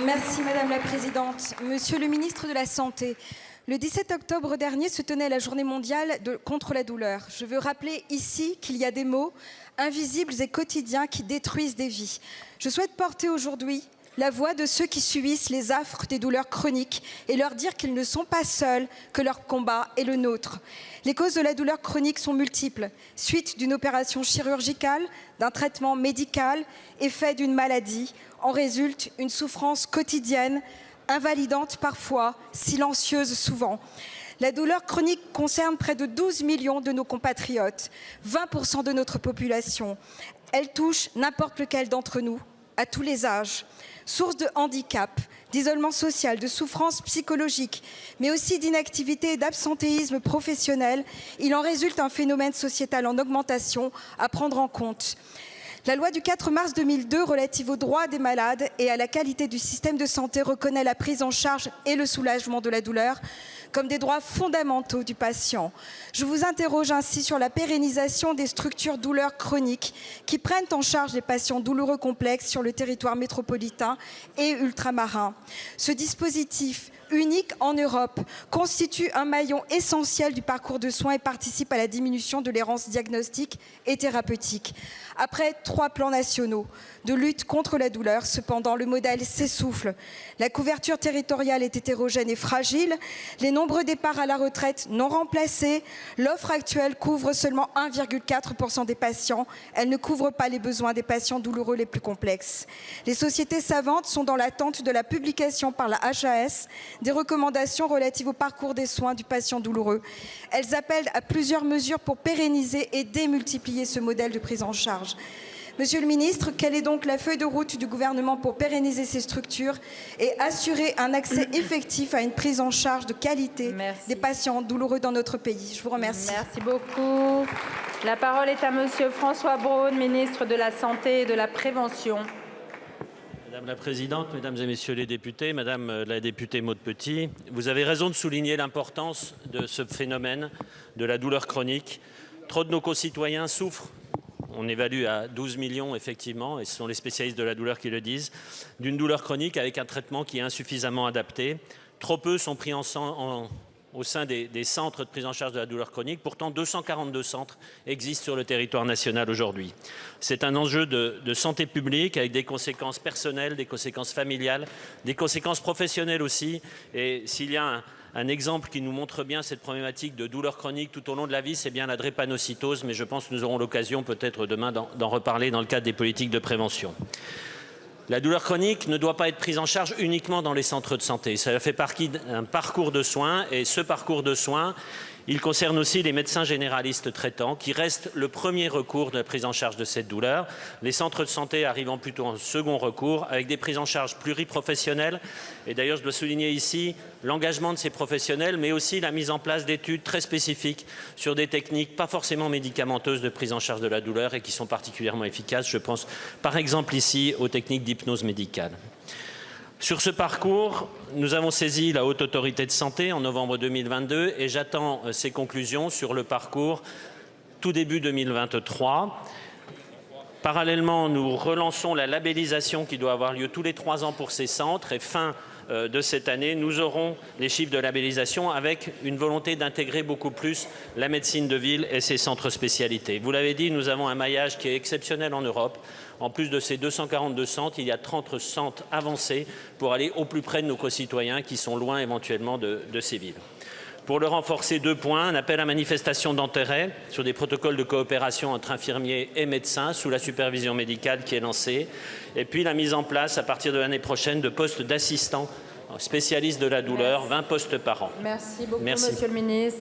Merci Madame la Présidente. Monsieur le ministre de la Santé, le 17 octobre dernier se tenait la journée mondiale contre la douleur. Je veux rappeler ici qu'il y a des maux invisibles et quotidiens qui détruisent des vies. Je souhaite porter aujourd'hui la voix de ceux qui subissent les affres des douleurs chroniques et leur dire qu'ils ne sont pas seuls, que leur combat est le nôtre. Les causes de la douleur chronique sont multiples. Suite d'une opération chirurgicale, d'un traitement médical, effet d'une maladie, en résulte une souffrance quotidienne, invalidante parfois, silencieuse souvent. La douleur chronique concerne près de 12 millions de nos compatriotes, 20% de notre population. Elle touche n'importe lequel d'entre nous, à tous les âges. Source de handicap, d'isolement social, de souffrance psychologique, mais aussi d'inactivité et d'absentéisme professionnel, il en résulte un phénomène sociétal en augmentation à prendre en compte. La loi du 4 mars 2002 relative aux droits des malades et à la qualité du système de santé reconnaît la prise en charge et le soulagement de la douleur comme des droits fondamentaux du patient. Je vous interroge ainsi sur la pérennisation des structures douleurs chroniques qui prennent en charge les patients douloureux complexes sur le territoire métropolitain et ultramarin. Ce dispositif unique en Europe, constitue un maillon essentiel du parcours de soins et participe à la diminution de l'errance diagnostique et thérapeutique. Après 3 plans nationaux de lutte contre la douleur, cependant, le modèle s'essouffle. La couverture territoriale est hétérogène et fragile, les nombreux départs à la retraite non remplacés, l'offre actuelle couvre seulement 1,4% des patients, elle ne couvre pas les besoins des patients douloureux les plus complexes. Les sociétés savantes sont dans l'attente de la publication par la HAS des recommandations relatives au parcours des soins du patient douloureux. Elles appellent à plusieurs mesures pour pérenniser et démultiplier ce modèle de prise en charge. Monsieur le ministre, quelle est donc la feuille de route du gouvernement pour pérenniser ces structures et assurer un accès effectif à une prise en charge de qualité des patients douloureux dans notre pays? Je vous remercie. Merci beaucoup. La parole est à Monsieur François Braun, ministre de la Santé et de la Prévention. Madame la Présidente, Mesdames et Messieurs les députés, Madame la députée Maud Petit, vous avez raison de souligner l'importance de ce phénomène de la douleur chronique. Trop de nos concitoyens souffrent. On évalue à 12 millions, effectivement, et ce sont les spécialistes de la douleur qui le disent, d'une douleur chronique avec un traitement qui est insuffisamment adapté. Trop peu sont pris au sein des centres de prise en charge de la douleur chronique. Pourtant, 242 centres existent sur le territoire national aujourd'hui. C'est un enjeu de santé publique avec des conséquences personnelles, des conséquences familiales, des conséquences professionnelles aussi. Et s'il y a un exemple qui nous montre bien cette problématique de douleur chronique tout au long de la vie, c'est bien la drépanocytose, mais je pense que nous aurons l'occasion peut-être demain d'en reparler dans le cadre des politiques de prévention. La douleur chronique ne doit pas être prise en charge uniquement dans les centres de santé. Ça fait partie d'un parcours de soins et ce parcours de soins, il concerne aussi les médecins généralistes traitants qui restent le premier recours de la prise en charge de cette douleur. Les centres de santé arrivant plutôt en second recours avec des prises en charge pluriprofessionnelles. Et d'ailleurs, je dois souligner ici l'engagement de ces professionnels, mais aussi la mise en place d'études très spécifiques sur des techniques pas forcément médicamenteuses de prise en charge de la douleur et qui sont particulièrement efficaces. Je pense par exemple ici aux techniques d'hypnose médicale. Sur ce parcours, nous avons saisi la Haute Autorité de Santé en novembre 2022 et j'attends ses conclusions sur le parcours tout début 2023. Parallèlement, nous relançons la labellisation qui doit avoir lieu tous les 3 ans pour ces centres et fin de cette année, nous aurons les chiffres de labellisation avec une volonté d'intégrer beaucoup plus la médecine de ville et ses centres spécialités. Vous l'avez dit, nous avons un maillage qui est exceptionnel en Europe. En plus de ces 242 centres, il y a 30 centres avancés pour aller au plus près de nos concitoyens qui sont loin éventuellement de ces villes. Pour le renforcer, 2 points, un appel à manifestation d'intérêt sur des protocoles de coopération entre infirmiers et médecins sous la supervision médicale qui est lancée. Et puis la mise en place, à partir de l'année prochaine, de postes d'assistants spécialistes de la douleur, 20 postes par an. Merci beaucoup, Monsieur le ministre.